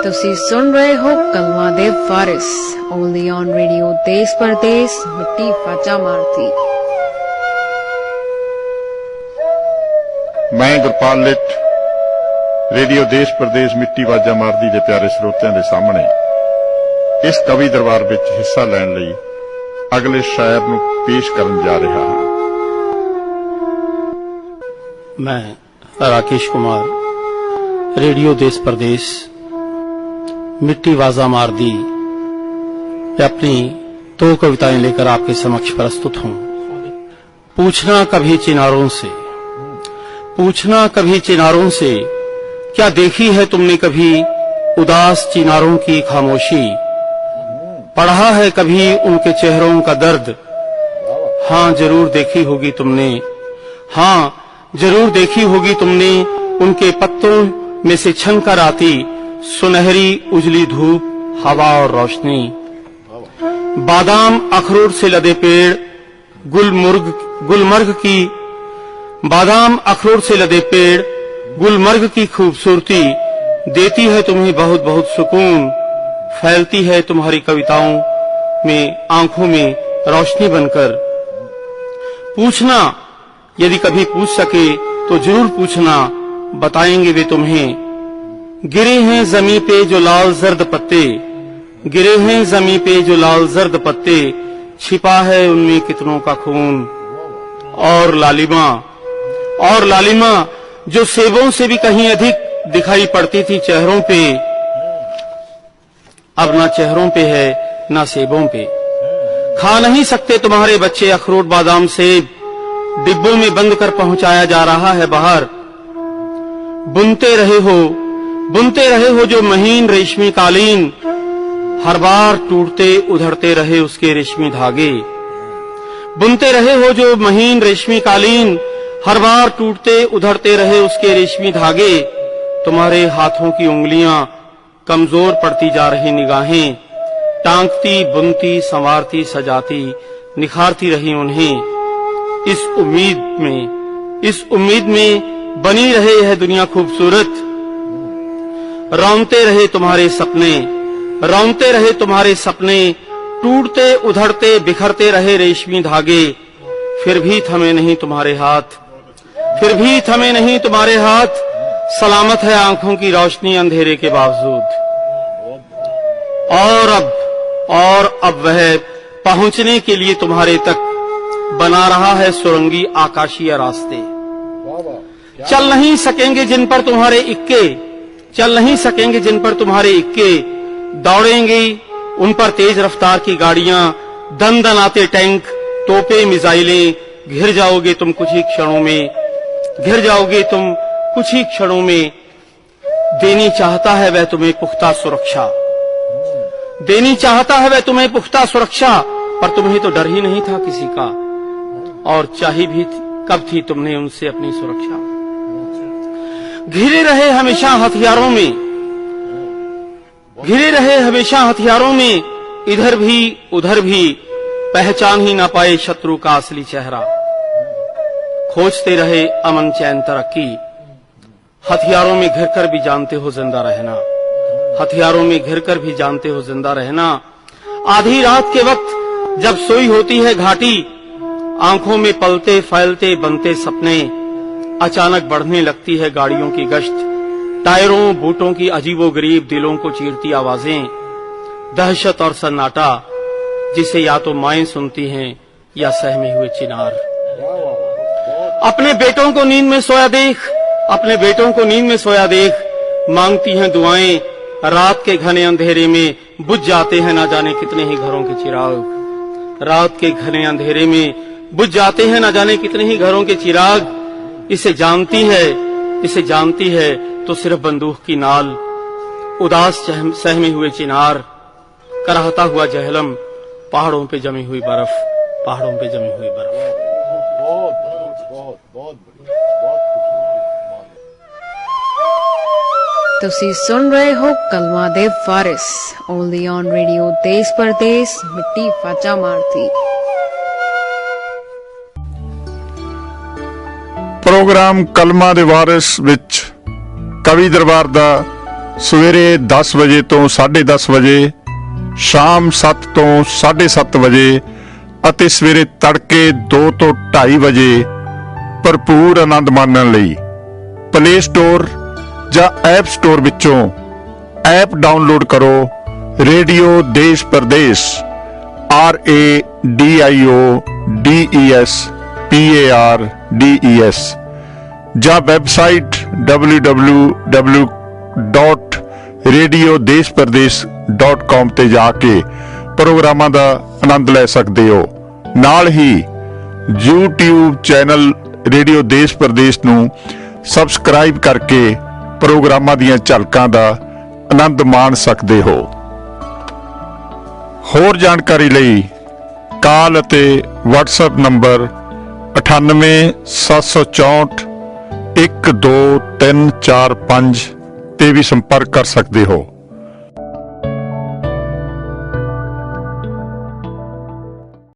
ਤੁਸੀਂ सुन रहे हो कलमा दे वारिस ओनली ऑन रेडियो देश परदेश मिट्टी फाचा मारती। मैं गुरपाल लिट रेडियो देश प्रदेश मिट्टी वाजा मारदी दे प्यारे श्रोतिਆਂ ਦੇ ਸਾਹਮਣੇ इस कवि दरबार ਵਿੱਚ ਹਿੱਸਾ ਲੈਣ ਲਈ अगले शायर ਨੂੰ पेश ਕਰਨ जा ਰਿਹਾ ਹਾਂ। मैं राकेश कुमार रेडियो देश प्रदेश मिट्टी वाजा मार दी अपनी दो कविताएं लेकर आपके समक्ष प्रस्तुत हूं। पूछना कभी चिनारों से, पूछना कभी चिनारों से, क्या देखी है तुमने कभी उदास चिनारों की खामोशी? पढ़ा है कभी उनके चेहरों का दर्द? हां जरूर देखी होगी तुमने, हां जरूर देखी होगी तुमने उनके पत्तों में से छन कर आती सुनहरी उजली धूप, हवा और रोशनी। बादाम अखरोट से लदे पेड़ गुलमर्ग की, बादाम अखरोट से लदे पेड़ गुलमर्ग की खूबसूरती देती है तुम्हें बहुत बहुत सुकून। फैलती है तुम्हारी कविताओं में आंखों में रोशनी बनकर। पूछना, यदि कभी पूछ सके तो जरूर पूछना, बताएंगे वे तुम्हें। गिरे हैं जमीन पे जो लाल जर्द पत्ते, गिरे हैं जमीन पे जो लाल जर्द पत्ते, छिपा है उनमें कितनों का खून। और लालिमा जो सेबों से भी कहीं अधिक दिखाई पड़ती थी चेहरों पे, अब ना चेहरों पे है ना सेबों पे। खा नहीं सकते तुम्हारे बच्चे अखरोट बादाम सेब, डिब्बों में बंद कर पहुंचाया जा रहा है बाहर। बुनते रहे हो जो महीन रेशमी कालीन, हर बार टूटते उधड़ते रहे उसके रेशमी धागे। बुनते रहे हो जो महीन रेशमी कालीन, हर बार टूटते उधड़ते रहे उसके रेशमी धागे। तुम्हारे हाथों की उंगलियां, कमजोर पड़ती जा रही निगाहें, टांगती बुनती संवारती सजाती निखारती रही उन्हें। इस उम्मीद में बनी रहे है दुनिया खूबसूरत। रौंदते रहे तुम्हारे सपने, टूटते उधड़ते बिखरते रहे रेशमी धागे। फिर भी थमे नहीं तुम्हारे हाथ, सलामत है आंखों की रोशनी अंधेरे के बावजूद। और अब वह पहुंचने के लिए तुम्हारे तक बना रहा है सुरंगी आकाशीय रास्ते। चल नहीं सकेंगे जिन पर तुम्हारे इक्के, दौड़ेंगे उन पर तेज रफ्तार की गाड़ियां, दन-दनाते टैंक, तोपे मिसाइलें। घिर जाओगे तुम कुछ ही क्षणों में। देनी चाहता है वह तुम्हें पुख्ता सुरक्षा, पर तुम्हें तो डर ही नहीं था किसी का, और चाही भी कब थी तुमने उनसे अपनी सुरक्षा। घिरे रहे हमेशा हथियारों में, इधर भी उधर भी, पहचान ही ना पाए शत्रु का असली चेहरा। खोजते रहे अमन चैन तरक्की, हथियारों में घिरकर भी जानते हो जिंदा रहना। आधी रात के वक्त जब सोई होती है घाटी, आंखों में पलते फैलते बनते सपने, अचानक बढ़ने लगती है गाड़ियों की गश्त। टायरों बूटों की अजीबोगरीब दिलों को चीरती आवाजें, दहशत और सन्नाटा जिसे या तो माएं सुनती हैं या सहमे हुए चिनार। अपने बेटों को नींद में सोया देख, मांगती हैं दुआएं। रात के घने अंधेरे में बुझ जाते हैं ना जाने कितने ही घरों के चिराग। इसे जानती है तो सिर्फ बंदूक की नाल, उदास सहमे हुए चिनार, कराहता हुआ जहलम, पहाड़ों पे जमी हुई बर्फ। ਤੁਸੀਂ सुन रहे हो कलमा दे वारिस ओनली ऑन रेडियो देश परदेश मिट्टी फाचा मारती। प्रोग्राम कलमा दे वारिस विच ਕਵੀ ਦਰਬਾਰ ਦਾ ਸਵੇਰੇ 10 ਵਜੇ ਤੋਂ 10:30 ਵਜੇ, ਸ਼ਾਮ 7 ਤੋਂ 7:30 ਵਜੇ ਅਤੇ ਸਵੇਰੇ ਤੜਕੇ 2 ਤੋਂ 2:30 ਵਜੇ ਭਰਪੂਰ ਆਨੰਦ ਮਾਣਨ ਲਈ ਪਲੇ ਸਟੋਰ ਜਾਂ ਐਪ ਸਟੋਰ ਵਿੱਚੋਂ ਐਪ ਡਾਊਨਲੋਡ ਕਰੋ ਰੇਡੀਓ ਦੇਸ਼ ਪਰਦੇਸ RADIODESPARDES ਜਾਂ ਵੈਬਸਾਈਟ www.radiodeshpardes.com ਤੇ ਜਾ ਕੇ ਪ੍ਰੋਗਰਾਮਾਂ ਦਾ ਆਨੰਦ ਲੈ ਸਕਦੇ ਹੋ। ਨਾਲ ਹੀ YouTube ਚੈਨਲ ਰੇਡੀਓ ਦੇਸ਼ ਪਰਦੇਸ ਨੂੰ ਸਬਸਕ੍ਰਾਈਬ ਕਰਕੇ ਪ੍ਰੋਗਰਾਮਾਂ ਦੀਆਂ ਝਲਕਾਂ ਦਾ ਆਨੰਦ ਮਾਣ ਸਕਦੇ ਹੋ। ਹੋਰ ਜਾਣਕਾਰੀ ਲਈ ਕਾਲ ਅਤੇ WhatsApp ਨੰਬਰ 9874412345 ਤੇ ਵੀ ਸੰਪਰਕ ਕਰ ਸਕਦੇ ਹੋ।